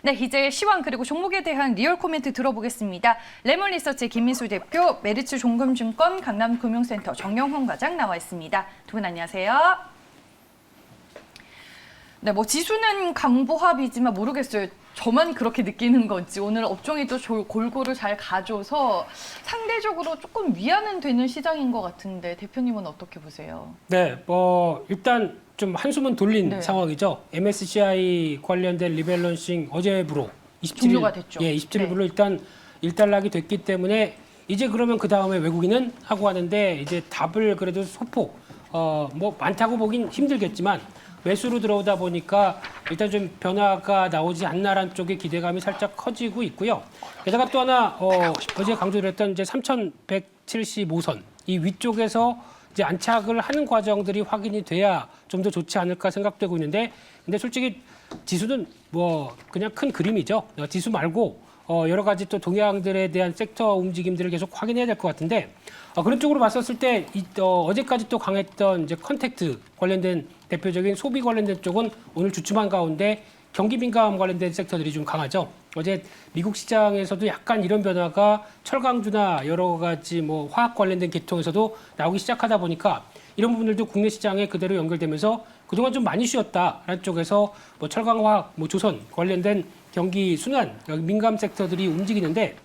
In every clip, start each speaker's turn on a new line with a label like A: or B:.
A: 네, 이제 시황 그리고 종목에 대한 리얼 코멘트 들어보겠습니다. 레몬리서치 김민수 대표, 메리츠 종금증권 강남금융센터 정영훈 과장 나와 있습니다. 두 분 안녕하세요. 네, 뭐 지수는 강보합이지만 모르겠어요. 저만 그렇게 느끼는 건지 오늘 업종이 또 골고루 잘 가줘서 상대적으로 조금 위안은 되는 시장인 것 같은데 대표님은 어떻게 보세요?
B: 네, 일단 좀 한숨은 돌린 상황이죠. MSCI 관련된 리밸런싱 어제부로 27일
A: 종료가 됐죠.
B: 예, 27일부로 일단 일단락이 됐기 때문에 이제 그러면 그 다음에 외국인은 하고 하는데 이제 답을 그래도 소폭 뭐 많다고 보긴 힘들겠지만. 매수로 들어오다 보니까 일단 좀 변화가 나오지 않나라는 쪽의 기대감이 살짝 커지고 있고요. 게다가 또 하나 어제 강조드렸던 이제 3,175선 이 위쪽에서 이제 안착을 하는 과정들이 확인이 돼야 좀 더 좋지 않을까 생각되고 있는데, 근데 솔직히 지수는 뭐 그냥 큰 그림이죠. 지수 말고 여러 가지 또 동향들에 대한 섹터 움직임들을 계속 확인해야 될 것 같은데, 그런 쪽으로 봤었을 때 어제까지 또 강했던 이제 컨택트 관련된 대표적인 소비 관련된 쪽은 오늘 주춤한 가운데 경기 민감 관련된 섹터들이 좀 강하죠. 어제 미국 시장에서도 약간 이런 변화가 철강주나 여러 가지 뭐 화학 관련된 계통에서도 나오기 시작하다 보니까 이런 부분들도 국내 시장에 그대로 연결되면서 그동안 좀 많이 쉬었다라는 쪽에서 뭐 철강화학, 뭐 조선 관련된 경기 순환 민감 섹터들이 움직이는데,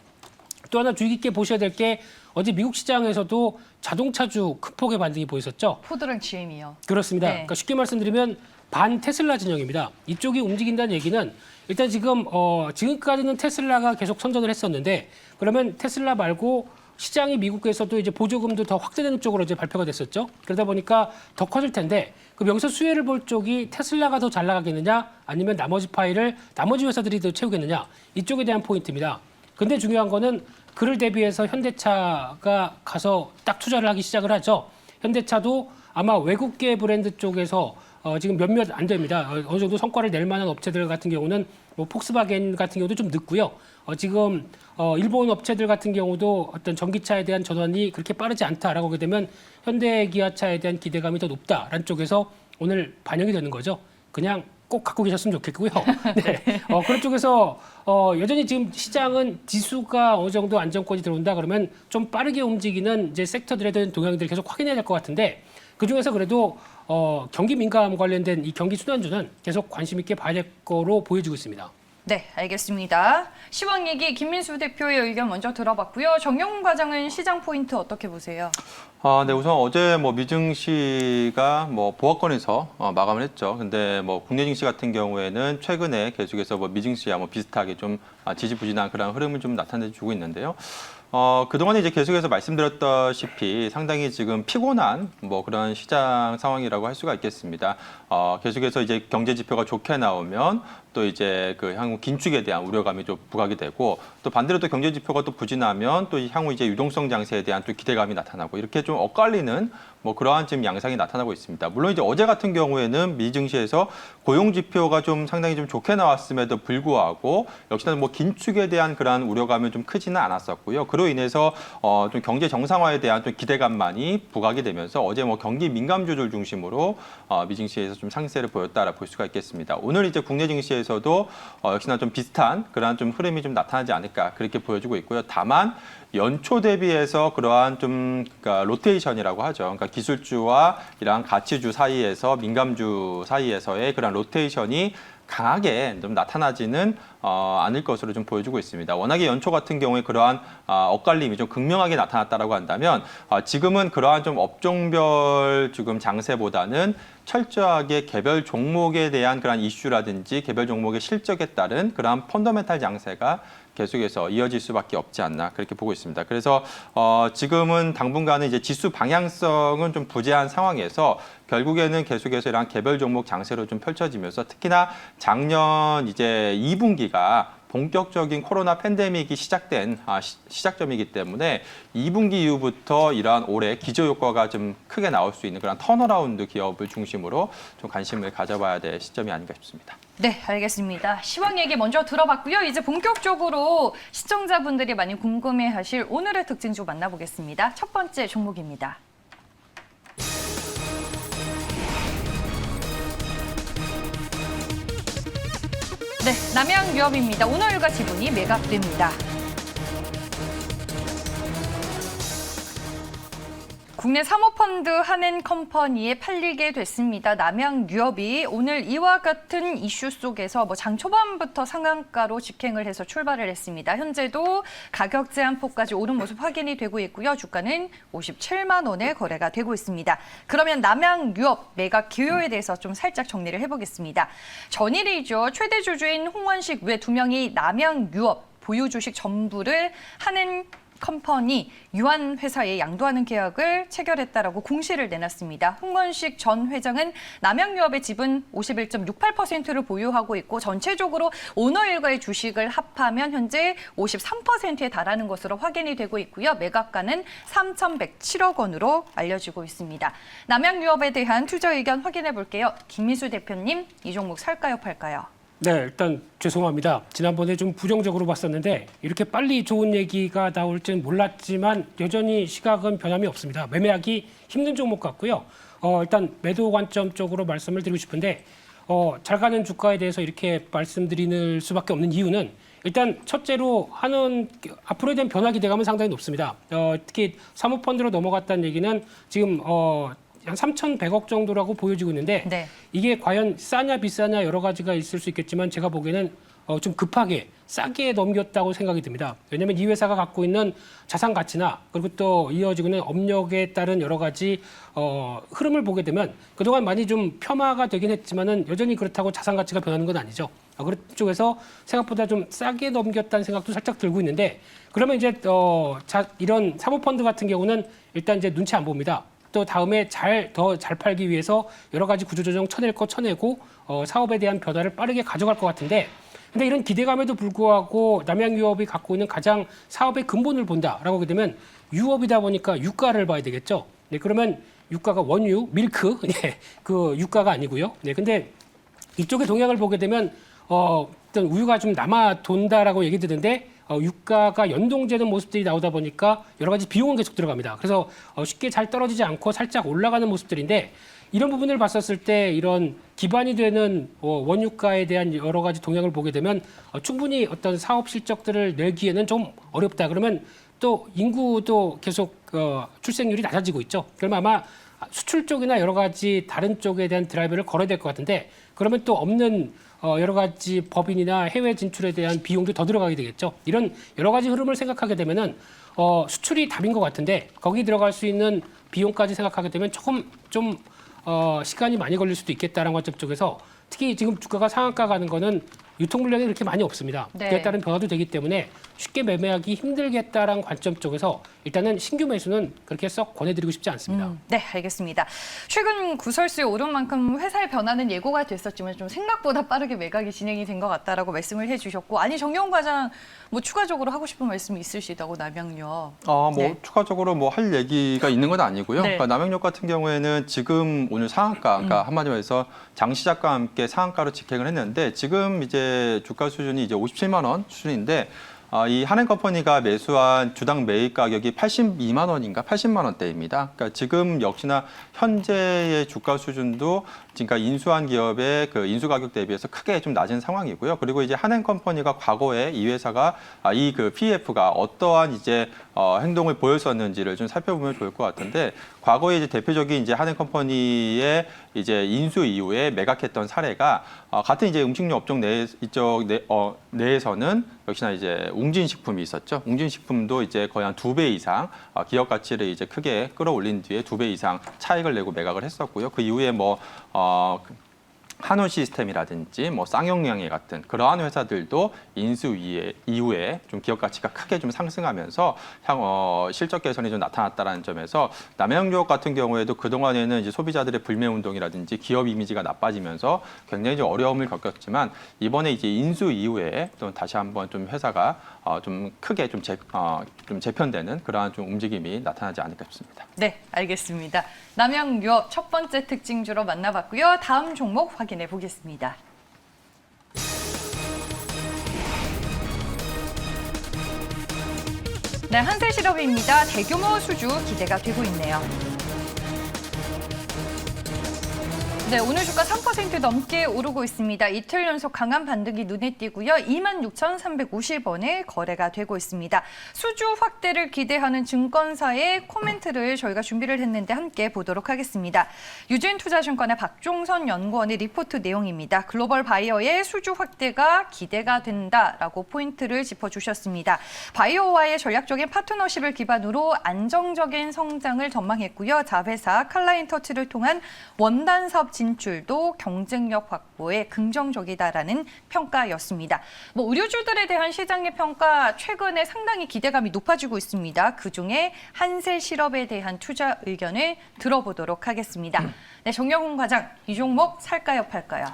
B: 또 하나 주의 깊게 보셔야 될 게 어제 미국 시장에서도 자동차주 큰 폭의 반등이 보였었죠.
A: 포드랑 GM이요.
B: 그렇습니다.
A: 네.
B: 그러니까 쉽게 말씀드리면 반 테슬라 진영입니다. 이쪽이 움직인다는 얘기는 일단 지금까지는 테슬라가 계속 선전을 했었는데, 그러면 테슬라 말고 시장이 미국에서도 이제 보조금도 더 확대되는 쪽으로 이제 발표가 됐었죠. 그러다 보니까 더 커질 텐데, 그럼 여기서 수혜를 볼 쪽이 테슬라가 더 잘 나가겠느냐, 아니면 나머지 파일을 나머지 회사들이 더 채우겠느냐, 이쪽에 대한 포인트입니다. 근데 중요한 거는 그를 대비해서 현대차가 가서 딱 투자를 하기 시작을 하죠. 현대차도 아마 외국계 브랜드 쪽에서 지금 몇몇 안 됩니다. 어느 정도 성과를 낼 만한 업체들 같은 경우는 뭐 폭스바겐 같은 경우도 좀 늦고요. 지금 일본 업체들 같은 경우도 어떤 전기차에 대한 전환이 그렇게 빠르지 않다라고 하게 되면 현대 기아차에 대한 기대감이 더 높다라는 쪽에서 오늘 반영이 되는 거죠. 그냥 꼭 갖고 계셨으면 좋겠고요. 네. 그런 쪽에서 여전히 지금 시장은 지수가 어느 정도 안정권이 들어온다 그러면 좀 빠르게 움직이는 이제 섹터들에 대한 동향들을 계속 확인해야 될 것 같은데, 그 중에서 그래도 경기 민감 관련된 이 경기 순환주는 계속 관심 있게 봐야 될 거로 보여지고 있습니다.
A: 네, 알겠습니다. 시황 얘기 김민수 대표의 의견 먼저 들어봤고요. 정영훈 과장은 시장 포인트 어떻게 보세요?
C: 네, 우선 어제 뭐 미증시가 뭐 보합권에서 마감을 했죠. 근데 뭐 국내 증시 같은 경우에는 최근에 계속해서 뭐 미증시와 뭐 비슷하게 좀 지지부진한 그런 흐름을 좀 나타내주고 있는데요. 그동안에 이제 계속해서 말씀드렸다시피 상당히 지금 피곤한 뭐 그런 시장 상황이라고 할 수가 있겠습니다. 계속해서 이제 경제 지표가 좋게 나오면 또 이제 그 향후 긴축에 대한 우려감이 좀 부각이 되고, 또 반대로 또 경제 지표가 또 부진하면 또 향후 이제 유동성 장세에 대한 또 기대감이 나타나고, 이렇게 좀 엇갈리는 뭐 그러한 지금 양상이 나타나고 있습니다. 물론 이제 어제 같은 경우에는 미증시에서 고용 지표가 좀 상당히 좀 좋게 나왔음에도 불구하고 역시나 뭐 긴축에 대한 그러한 우려감은 좀 크지는 않았었고요. 그로 인해서 좀 경제 정상화에 대한 좀 기대감만이 부각이 되면서 어제 뭐 경기 민감주들 중심으로 미증시에서 좀 상세를 보였다라 볼 수가 있겠습니다. 오늘 이제 국내 증시에서도 역시나 좀 비슷한 그러한 좀 흐름이 좀 나타나지 않을까 그렇게 보여지고 있고요. 다만 연초 대비해서 그러한 좀 그러니까 로테이션이라고 하죠. 그러니까 기술주와 이러한 가치주 사이에서 민감주 사이에서의 그런 로테이션이 강하게 좀 나타나지는 않을 것으로 좀 보여주고 있습니다. 워낙에 연초 같은 경우에 그러한 엇갈림이 좀 극명하게 나타났다라고 한다면 지금은 그러한 좀 업종별 지금 장세보다는 철저하게 개별 종목에 대한 그러한 이슈라든지 개별 종목의 실적에 따른 그러한 펀더멘탈 장세가 계속해서 이어질 수밖에 없지 않나 그렇게 보고 있습니다. 그래서 지금은 당분간은 이제 지수 방향성은 좀 부재한 상황에서 결국에는 계속해서 이런 개별 종목 장세로 좀 펼쳐지면서, 특히나 작년 이제 2분기가 본격적인 코로나 팬데믹이 시작된 시작점이기 때문에 2분기 이후부터 이러한 올해 기저효과가 좀 크게 나올 수 있는 그런 턴어라운드 기업을 중심으로 좀 관심을 가져봐야 될 시점이 아닌가 싶습니다.
A: 네, 알겠습니다. 시황 얘기 먼저 들어봤고요. 이제 본격적으로 시청자분들이 많이 궁금해하실 오늘의 특징주 만나보겠습니다. 첫 번째 종목입니다. 네, 남양유업입니다. 오늘과 지분이 매각됩니다. 국내 사모펀드 한앤컴퍼니에 팔리게 됐습니다. 남양유업이 오늘 이와 같은 이슈 속에서 장 초반부터 상한가로 직행을 해서 출발을 했습니다. 현재도 가격 제한폭까지 오른 모습 확인이 되고 있고요. 주가는 57만 원에 거래가 되고 있습니다. 그러면 남양유업 매각 기요에 대해서 좀 살짝 정리를 해보겠습니다. 전일이죠. 최대 주주인 홍원식 외 2명이 남양유업 보유 주식 전부를 한앤컴퍼니 유한 회사에 양도하는 계약을 체결했다라고 공시를 내놨습니다. 홍원식 전 회장은 남양유업의 지분 51.68%를 보유하고 있고 전체적으로 오너일가의 주식을 합하면 현재 53%에 달하는 것으로 확인이 되고 있고요. 매각가는 3,107억 원으로 알려지고 있습니다. 남양유업에 대한 투자 의견 확인해 볼게요. 김미수 대표님, 이 종목 살까요, 팔까요?
B: 네, 일단 죄송합니다. 지난번에 좀 부정적으로 봤었는데 이렇게 빨리 좋은 얘기가 나올 줄 몰랐지만 여전히 시각은 변함이 없습니다. 매매하기 힘든 종목 같고요. 일단 매도 관점 쪽으로 말씀을 드리고 싶은데 잘 가는 주가에 대해서 이렇게 말씀드리는 수밖에 없는 이유는 일단 첫째로 한은 앞으로에 대한 변화 기대감은 상당히 높습니다. 특히 사모펀드로 넘어갔다는 얘기는 지금 한 3,100억 정도라고 보여지고 있는데
A: 네.
B: 이게 과연 싸냐 비싸냐 여러 가지가 있을 수 있겠지만 제가 보기에는 좀 급하게 싸게 넘겼다고 생각이 듭니다. 왜냐하면 이 회사가 갖고 있는 자산 가치나 그리고 또 이어지고 있는 업력에 따른 여러 가지 흐름을 보게 되면 그동안 많이 좀 폄하가 되긴 했지만은 여전히 그렇다고 자산 가치가 변하는 건 아니죠. 그런 쪽에서 생각보다 좀 싸게 넘겼다는 생각도 살짝 들고 있는데 그러면 이제 이런 사모펀드 같은 경우는 일단 이제 눈치 안 봅니다. 또 다음에 더 잘 팔기 위해서 여러 가지 구조조정 쳐낼 거 쳐내고 사업에 대한 변화를 빠르게 가져갈 것 같은데 근데 이런 기대감에도 불구하고 남양유업이 갖고 있는 가장 사업의 근본을 본다라고 하게 되면 유업이다 보니까 유가를 봐야 되겠죠. 네, 그러면 유가가 원유, 밀크, 네, 그 유가가 아니고요. 네, 근데 이쪽의 동향을 보게 되면 어떤 우유가 좀 남아 돈다라고 얘기 드는데 유가가 연동되는 모습들이 나오다 보니까 여러 가지 비용은 계속 들어갑니다. 그래서 쉽게 잘 떨어지지 않고 살짝 올라가는 모습들인데 이런 부분을 봤었을 때 이런 기반이 되는 원유가에 대한 여러 가지 동향을 보게 되면 충분히 어떤 사업 실적들을 내기에는 좀 어렵다. 그러면 또 인구도 계속 출생률이 낮아지고 있죠. 그러면 아마 수출 쪽이나 여러 가지 다른 쪽에 대한 드라이브를 걸어야 될 것 같은데 그러면 또 없는 여러 가지 법인이나 해외 진출에 대한 비용도 더 들어가게 되겠죠. 이런 여러 가지 흐름을 생각하게 되면은 수출이 답인 것 같은데 거기 들어갈 수 있는 비용까지 생각하게 되면 조금 좀 시간이 많이 걸릴 수도 있겠다라는 관점 쪽에서 특히 지금 주가가 상한가 가는 거는 유통 물량이 그렇게 많이 없습니다.
A: 네.
B: 그에 따른 변화도 되기 때문에 쉽게 매매하기 힘들겠다라는 관점 쪽에서 일단은 신규 매수는 그렇게 썩 권해드리고 싶지 않습니다.
A: 네, 알겠습니다. 최근 구설수에 오른 만큼 회사의 변화는 예고가 됐었지만 좀 생각보다 빠르게 매각이 진행이 된 것 같다라고 말씀을 해주셨고 아니 정용 과장 뭐 추가적으로 하고 싶은 말씀이 있으시다고 남양유업. 네.
C: 추가적으로 뭐 할 얘기가 있는 건 아니고요.
A: 네.
C: 그러니까 남양유업 같은 경우에는 지금 오늘 상한가, 그러니까 한마디로 해서 장 시작과 함께 상한가로 직행을 했는데 지금 이제 주가 수준이 이제 57만 원 수준인데 이 한앤컴퍼니가 매수한 주당 매입 가격이 82만 원인가 80만 원대입니다. 그러니까 지금 역시나 현재의 주가 수준도 그러니까 인수한 기업의 그 인수 가격 대비해서 크게 좀 낮은 상황이고요. 그리고 이제 한앤컴퍼니가 과거에 이 회사가 이 그 PEF가 어떠한 이제 행동을 보였었는지를 좀 살펴보면 좋을 것 같은데 과거에 이제 대표적인 이제 한앤컴퍼니의 이제 인수 이후에 매각했던 사례가 같은 이제 음식료 업종 내에서는 역시나 이제 웅진식품이 있었죠. 웅진식품도 이제 거의 한 2배 이상 기업 가치를 이제 크게 끌어올린 뒤에 2배 이상 차익을 내고 매각을 했었고요. 그 이후에 뭐 한원 시스템이라든지 뭐 쌍용양해 같은 그러한 회사들도 인수 이후에 좀 기업 가치가 크게 좀 상승하면서 실적 개선이 좀 나타났다는 점에서 남양유업 같은 경우에도 그 동안에는 이제 소비자들의 불매 운동이라든지 기업 이미지가 나빠지면서 굉장히 좀 어려움을 겪었지만 이번에 이제 인수 이후에 또 다시 한번 좀 회사가 좀 크게 좀 재편되는 그러한 좀 움직임이 나타나지 않을까 싶습니다.
A: 네, 알겠습니다. 남양유업 첫 번째 특징주로 만나봤고요. 다음 종목 확인해 보겠습니다. 네, 한세실업입니다. 대규모 수주 기대가 되고 있네요. 네, 오늘 주가 3% 넘게 오르고 있습니다. 이틀 연속 강한 반등이 눈에 띄고요. 26,350원에 거래가 되고 있습니다. 수주 확대를 기대하는 증권사의 코멘트를 저희가 준비를 했는데 함께 보도록 하겠습니다. 유진투자증권의 박종선 연구원의 리포트 내용입니다. 글로벌 바이어의 수주 확대가 기대가 된다라고 포인트를 짚어주셨습니다. 바이어와의 전략적인 파트너십을 기반으로 안정적인 성장을 전망했고요. 자회사 칼라인터치를 통한 원단 사업 진출도 경쟁력 확보에 긍정적이다라는 평가였습니다. 의류주들에 대한 시장의 평가 최근에 상당히 기대감이 높아지고 있습니다. 그중에 한세실업에 대한 투자 의견을 들어보도록 하겠습니다. 네, 정영훈 과장, 이 종목 살까요, 팔까요?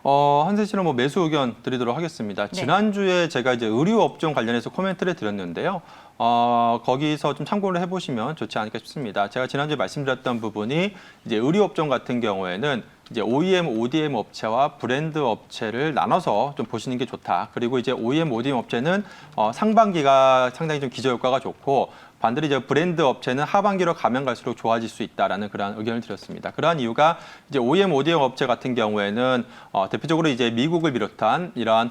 C: 한세실업 매수 의견 드리도록 하겠습니다.
A: 네.
C: 지난주에 제가 이제 의류 업종 관련해서 코멘트를 드렸는데요. 거기서 좀 참고를 해보시면 좋지 않을까 싶습니다. 제가 지난주에 말씀드렸던 부분이 이제 의류 업종 같은 경우에는 이제 OEM, ODM 업체와 브랜드 업체를 나눠서 좀 보시는 게 좋다. 그리고 이제 OEM, ODM 업체는 상반기가 상당히 좀 기저효과가 좋고 반대로 이제 브랜드 업체는 하반기로 가면 갈수록 좋아질 수 있다라는 그런 의견을 드렸습니다. 그러한 이유가 이제 OEM, ODM 업체 같은 경우에는 대표적으로 이제 미국을 비롯한 이러한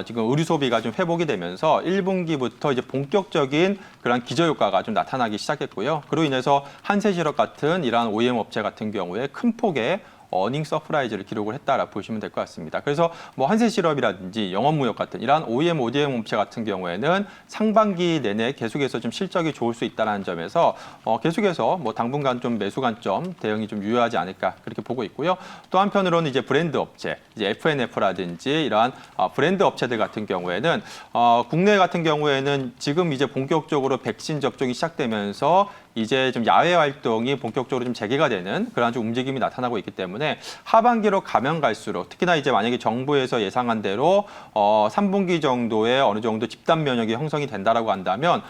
C: 지금 의류 소비가 좀 회복이 되면서 1분기부터 이제 본격적인 그런 기저효과가 좀 나타나기 시작했고요. 그로 인해서 한세실업 같은 이러한 OEM 업체 같은 경우에 큰 폭의 어닝 서프라이즈를 기록을 했다라고 보시면 될 것 같습니다. 그래서 한세실업이라든지 영업무역 같은 이러한 OEM, ODM 업체 같은 경우에는 상반기 내내 계속해서 좀 실적이 좋을 수 있다는 점에서 계속해서 당분간 좀 매수 관점 대응이 좀 유효하지 않을까 그렇게 보고 있고요. 또 한편으로는 이제 브랜드 업체, 이제 FNF라든지 이러한 브랜드 업체들 같은 경우에는 국내 같은 경우에는 지금 이제 본격적으로 백신 접종이 시작되면서 이제 좀 야외 활동이 본격적으로 좀 재개가 되는 그런 좀 움직임이 나타나고 있기 때문에 하반기로 가면 갈수록 특히나 이제 만약에 정부에서 예상한 대로 3분기 정도에 어느 정도 집단 면역이 형성이 된다라고 한다면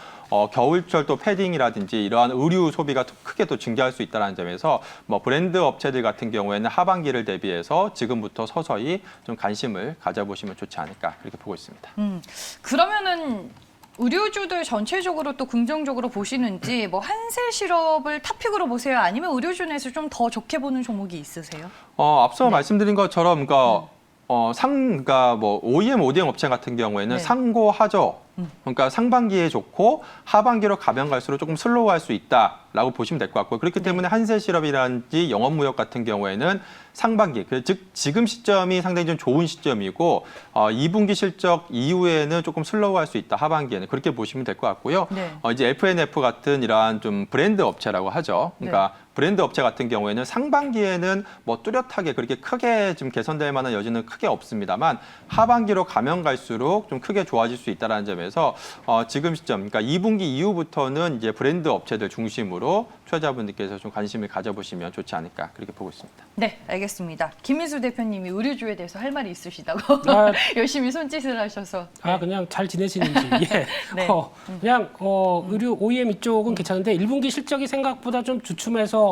C: 겨울철 또 패딩이라든지 이러한 의류 소비가 크게 또 증가할 수 있다는 점에서 브랜드 업체들 같은 경우에는 하반기를 대비해서 지금부터 서서히 좀 관심을 가져보시면 좋지 않을까 그렇게 보고 있습니다.
A: 그러면은 의료주들 전체적으로 또 긍정적으로 보시는지 한세실업을 탑픽으로 보세요? 아니면 의료주 내에서 좀 더 좋게 보는 종목이 있으세요?
C: 앞서 말씀드린 것처럼 그러니까 OEM, ODM 업체 같은 경우에는
A: 네.
C: 상고하죠. 그러니까 상반기에 좋고 하반기로 가면 갈수록 조금 슬로우할 수 있다라고 보시면 될 것 같고요. 그렇기 때문에 한세실업이라든지 영업무역 같은 경우에는 상반기, 즉 지금 시점이 상당히 좀 좋은 시점이고 2분기 실적 이후에는 조금 슬로우할 수 있다. 하반기에는 그렇게 보시면 될 것 같고요.
A: 네.
C: 이제 FNF 같은 이러한 좀 브랜드 업체라고 하죠. 그러니까 브랜드 업체 같은 경우에는 상반기에는 뚜렷하게 그렇게 크게 좀 개선될 만한 여지는 크게 없습니다만 하반기로 가면 갈수록 좀 크게 좋아질 수 있다는 점에서 지금 시점, 그러니까 2분기 이후부터는 이제 브랜드 업체들 중심으로 투자자분들께서 좀 관심을 가져보시면 좋지 않을까 그렇게 보고 있습니다.
A: 네, 알겠습니다. 김민수 대표님이 의류주에 대해서 할 말이 있으시다고 열심히 손짓을 하셔서.
B: 그냥 잘 지내시는지. 예.
A: 네.
B: 그냥 의류 OEM 이쪽은 괜찮은데 1분기 실적이 생각보다 좀 주춤해서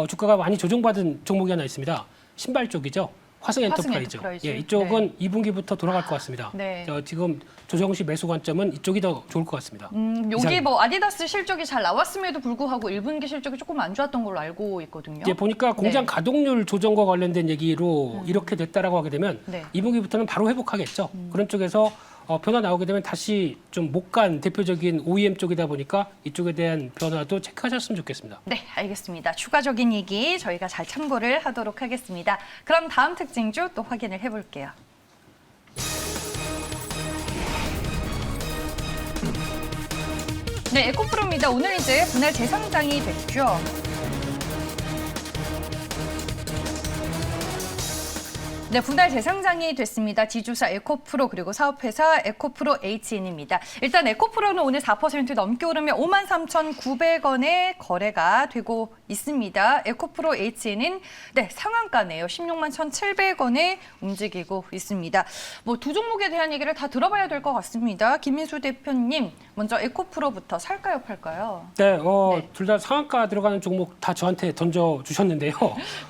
B: 주가가 많이 조정받은 종목이 하나 있습니다. 신발 쪽이죠. 화승 엔터프라이즈. 예, 이쪽은 2분기부터 돌아갈 것 같습니다.
A: 네.
B: 지금 조정 시 매수 관점은 이쪽이 더 좋을 것 같습니다.
A: 여기 아디다스 실적이 잘 나왔음에도 불구하고 1분기 실적이 조금 안 좋았던 걸로 알고 있거든요.
B: 이제 보니까 공장 가동률 조정과 관련된 얘기로 이렇게 됐다라고 하게 되면 2분기부터는 바로 회복하겠죠. 그런 쪽에서 변화 나오게 되면 다시 좀 못 간 대표적인 OEM 쪽이다 보니까 이쪽에 대한 변화도 체크하셨으면 좋겠습니다.
A: 네, 알겠습니다. 추가적인 얘기 저희가 잘 참고를 하도록 하겠습니다. 그럼 다음 특징주 또 확인을 해볼게요. 네, 에코프로입니다. 오늘 이제 분할 재상장이 됐죠. 네, 분할 재상장이 됐습니다. 지주사 에코프로 그리고 사업회사 에코프로 HN입니다. 일단 에코프로는 오늘 4% 넘게 오르며 53,900원에 거래가 되고 있습니다. 에코프로 HN은 상한가네요. 16만 1,700원에 움직이고 있습니다. 두 종목에 대한 얘기를 다 들어봐야 될 것 같습니다. 김민수 대표님, 먼저 에코프로부터 살까요, 팔까요?
B: 네, 둘 다 상한가 들어가는 종목 다 저한테 던져 주셨는데요.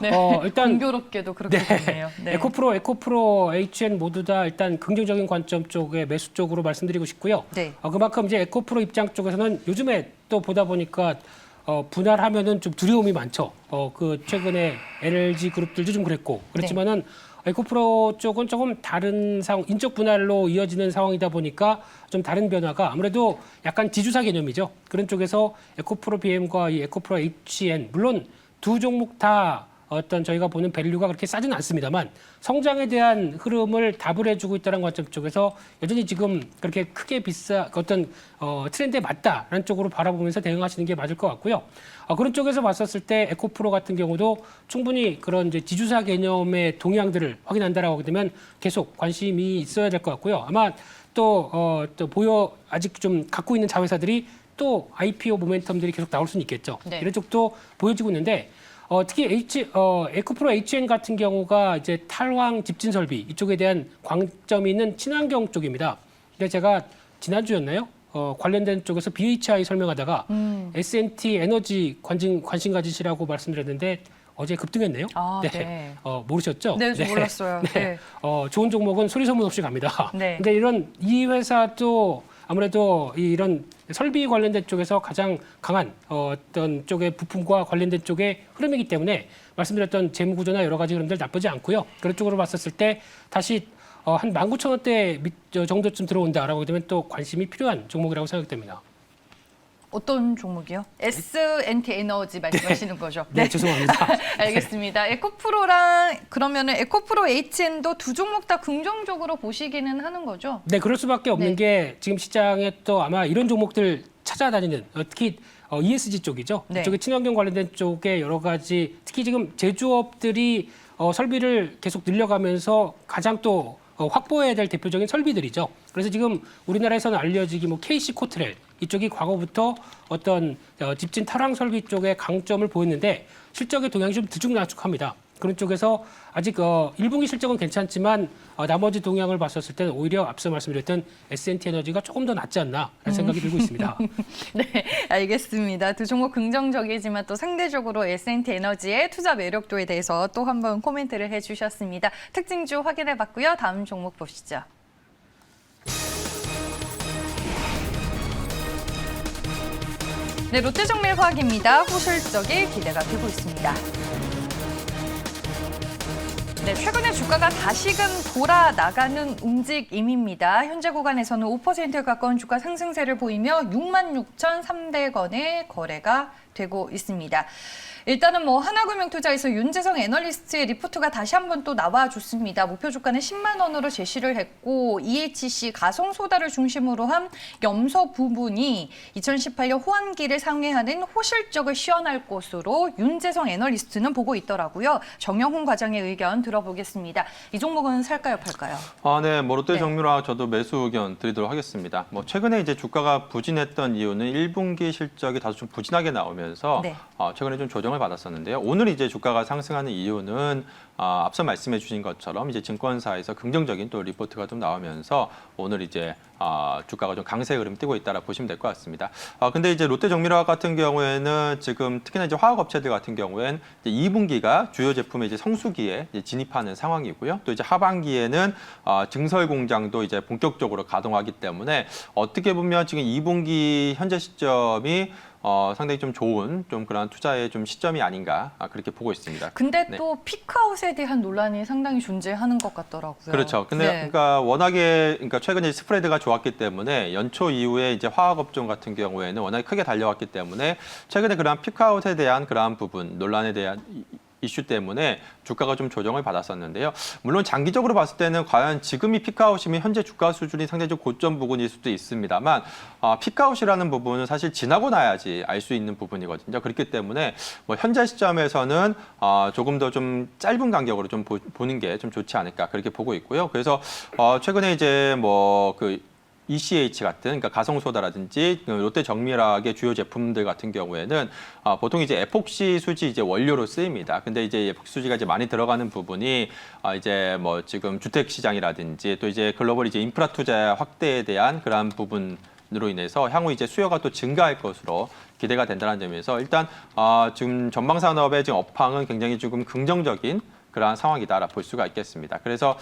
A: 네,
B: 일단
A: 공교롭게도 그렇게 됐네요. 네.
B: 에코프로, HN 모두 다 일단 긍정적인 관점 쪽에 매수 쪽으로 말씀드리고 싶고요.
A: 네.
B: 그만큼 이제 에코프로 입장 쪽에서는 요즘에 또 보다 보니까 분할하면은 좀 두려움이 많죠. 그 최근에 LG 그룹들도 좀 그랬고 그렇지만은 에코프로 쪽은 조금 다른 상황, 인적 분할로 이어지는 상황이다 보니까 좀 다른 변화가 아무래도 약간 지주사 개념이죠. 그런 쪽에서 에코프로 BM과 이 에코프로 HN 물론 두 종목 다 어떤 저희가 보는 밸류가 그렇게 싸지는 않습니다만 성장에 대한 흐름을 답을 해주고 있다는 관점 쪽에서 여전히 지금 그렇게 크게 어떤 트렌드에 맞다라는 쪽으로 바라보면서 대응하시는 게 맞을 것 같고요. 그런 쪽에서 봤었을 때 에코프로 같은 경우도 충분히 그런 이제 지주사 개념의 동향들을 확인한다라고 하게 되면 계속 관심이 있어야 될 것 같고요. 아마 또 아직 좀 갖고 있는 자회사들이 또 IPO 모멘텀들이 계속 나올 수는 있겠죠.
A: 네.
B: 이런 쪽도 보여지고 있는데 특히 에코프로 HN 같은 경우가 이제 탈황 집진 설비 이쪽에 대한 광점이 있는 친환경 쪽입니다. 근데 제가 지난주였나요? 관련된 쪽에서 BHI 설명하다가 S&T 에너지 관심 가지시라고 말씀드렸는데 어제 급등했네요.
A: 아, 네.
B: 모르셨죠?
A: 네, 저 몰랐어요. 네.
B: 좋은 종목은 소리 소문 없이 갑니다.
A: 네.
B: 근데 이 회사도 아무래도 이런 설비 관련된 쪽에서 가장 강한 어떤 쪽의 부품과 관련된 쪽의 흐름이기 때문에 말씀드렸던 재무 구조나 여러 가지 흐름들 나쁘지 않고요. 그런 쪽으로 봤었을 때 다시 한 19,000원대 정도쯤 들어온다라고 되면 또 관심이 필요한 종목이라고 생각됩니다.
A: 어떤 종목이요? S&T 에너지 말씀하시는 거죠?
B: 네, 죄송합니다.
A: 알겠습니다. 에코프로랑 그러면은 에코프로 HN도 두 종목 다 긍정적으로 보시기는 하는 거죠?
B: 네, 그럴 수밖에 없는
A: 네.
B: 게 지금 시장에 또 아마 이런 종목들 찾아다니는 특히 ESG 쪽이죠.
A: 네.
B: 이쪽에 친환경 관련된 쪽에 여러 가지 특히 지금 제조업들이 설비를 계속 늘려가면서 가장 또 확보해야 될 대표적인 설비들이죠. 그래서 지금 우리나라에서는 알려지기 KC 코트렐 이쪽이 과거부터 어떤 집진 탈황 설비 쪽에 강점을 보였는데 실적의 동향이 좀 들쭉날쭉합니다. 그런 쪽에서 아직 1분기 실적은 괜찮지만 나머지 동향을 봤었을 때는 오히려 앞서 말씀드렸던 S&T 에너지가 조금 더 낫지 않나라는 생각이 들고 있습니다.
A: 네, 알겠습니다. 두 종목 긍정적이지만 또 상대적으로 S&T 에너지의 투자 매력도에 대해서 또 한번 코멘트를 해주셨습니다. 특징주 확인해봤고요. 다음 종목 보시죠. 네, 롯데정밀화학입니다. 호실적이 기대가 되고 있습니다. 네, 최근에 주가가 다시금 돌아나가는 움직임입니다. 현재 구간에서는 5%에 가까운 주가 상승세를 보이며 66,300원에 거래가 되고 있습니다. 일단은 하나금융투자에서 윤재성 애널리스트의 리포트가 다시 한번 또 나와줬습니다. 목표 주가는 10만 원으로 제시를 했고 EHC 가성소다를 중심으로 한 염소 부분이 2018년 호황기를 상회하는 호실적을 시현할 것으로 윤재성 애널리스트는 보고 있더라고요. 정영훈 과장의 의견 들어보겠습니다. 이 종목은 살까요, 팔까요?
C: 네, 롯데정밀화학 저도 매수 의견 드리도록 하겠습니다. 최근에 이제 주가가 부진했던 이유는 1분기 실적이 다소 좀 부진하게 나오면서
A: 네.
C: 최근에 좀 조정을 받았었는데요. 오늘 이제 주가가 상승하는 이유는 앞서 말씀해 주신 것처럼 이제 증권사에서 긍정적인 또 리포트가 좀 나오면서 오늘 이제 주가가 좀 강세 흐름 띄고 있다라 보시면 될 것 같습니다. 근데 이제 롯데정밀화학 같은 경우에는 지금 특히나 이제 화학업체들 같은 경우에는 이제 2분기가 주요 제품의 이제 성수기에 이제 진입하는 상황이고요. 또 이제 하반기에는 증설 공장도 이제 본격적으로 가동하기 때문에 어떻게 보면 지금 2분기 현재 시점이 상당히 좀 좋은 좀 그런 투자의 좀 시점이 아닌가 그렇게 보고 있습니다.
A: 근데
C: 네.
A: 또 피크아웃에 대한 논란이 상당히 존재하는 것 같더라고요.
C: 그렇죠. 근데
A: 네.
C: 그러니까 워낙에 최근에 스프레드가 좋았기 때문에 연초 이후에 이제 화학업종 같은 경우에는 워낙에 크게 달려왔기 때문에 최근에 그러한 피크아웃에 대한 그러한 부분 논란에 대한 이슈 때문에 주가가 좀 조정을 받았었는데요. 물론 장기적으로 봤을 때는 과연 지금이 피크아웃이면 현재 주가 수준이 상당히 좀 고점 부분일 수도 있습니다만 피크아웃이라는 부분은 사실 지나고 나야지 알 수 있는 부분이거든요. 그렇기 때문에 현재 시점에서는 조금 더 좀 짧은 간격으로 좀 보는 게 좀 좋지 않을까 그렇게 보고 있고요. 그래서 최근에 이제 ECH 같은 그러니까 가성소다라든지 롯데정밀화학의 주요 제품들 같은 경우에는 보통 이제 에폭시 수지 이제 원료로 쓰입니다. 근데 이제 에폭시 수지가 이제 많이 들어가는 부분이 이제 지금 주택 시장이라든지 또 이제 글로벌 이제 인프라 투자 확대에 대한 그러한 부분으로 인해서 향후 이제 수요가 또 증가할 것으로 기대가 된다는 점에서 일단 지금 전방 산업의 지금 업황은 굉장히 조금 긍정적인 그러한 상황이다라 볼 수가 있겠습니다. 그래서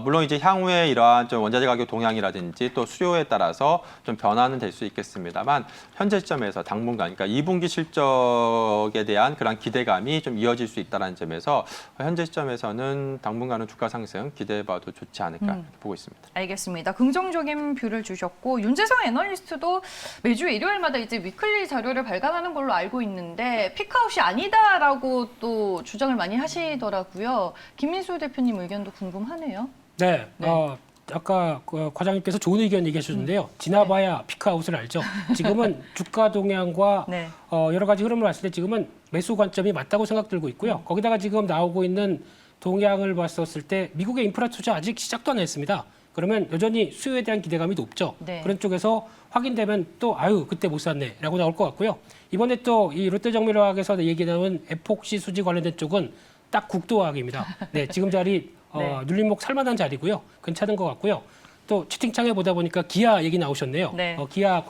C: 물론 이제 향후에 이러한 좀 원자재 가격 동향이라든지 또 수요에 따라서 좀 변화는 될 수 있겠습니다만 현재 시점에서 당분간 그러니까 2분기 실적에 대한 그런 기대감이 좀 이어질 수 있다는 점에서 현재 시점에서는 당분간은 주가 상승 기대해봐도 좋지 않을까 이렇게 보고 있습니다.
A: 알겠습니다. 긍정적인 뷰를 주셨고 윤재성 애널리스트도 매주 일요일마다 이제 위클리 자료를 발간하는 걸로 알고 있는데 피크아웃이 아니다라고 또 주장을 많이 하시더라고요. 김민수 대표님 의견도 궁금하네요.
B: 네.
A: 네.
B: 아까 그 과장님께서 좋은 의견 얘기해 주셨는데요. 지나봐야 피크아웃을 알죠. 지금은 주가 동향과
A: 네.
B: 여러 가지 흐름을 봤을 때 지금은 매수 관점이 맞다고 생각들고 있고요. 거기다가 지금 나오고 있는 동향을 봤었을 때 미국의 인프라 투자 아직 시작도 안 했습니다. 그러면 여전히 수요에 대한 기대감이 높죠.
A: 네.
B: 그런 쪽에서 확인되면 또 아유 그때 못 샀네라고 나올 것 같고요. 이번에 또 이 롯데정밀화학에서 얘기 나온 에폭시 수지 관련된 쪽은 딱 국도화학입니다. 네, 지금 자리
A: 네.
B: 눌림목 살만한 자리고요. 괜찮은 것 같고요. 또 채팅창에 보다 보니까 기아 얘기 나오셨네요.
A: 네.
B: 기아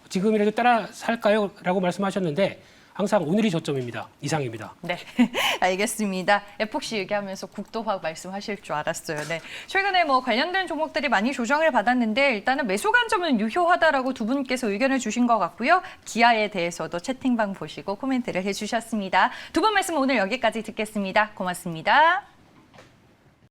B: 지금이라도 따라 살까요? 라고 말씀하셨는데 항상 오늘이 저점입니다. 이상입니다.
A: 네, 알겠습니다. 에폭시 얘기하면서 국도화학 말씀하실 줄 알았어요. 네, 최근에 뭐 관련된 종목들이 많이 조정을 받았는데 일단은 매수 관점은 유효하다라고 두 분께서 의견을 주신 것 같고요. 기아에 대해서도 채팅방 보시고 코멘트를 해주셨습니다. 두 분 말씀 오늘 여기까지 듣겠습니다. 고맙습니다.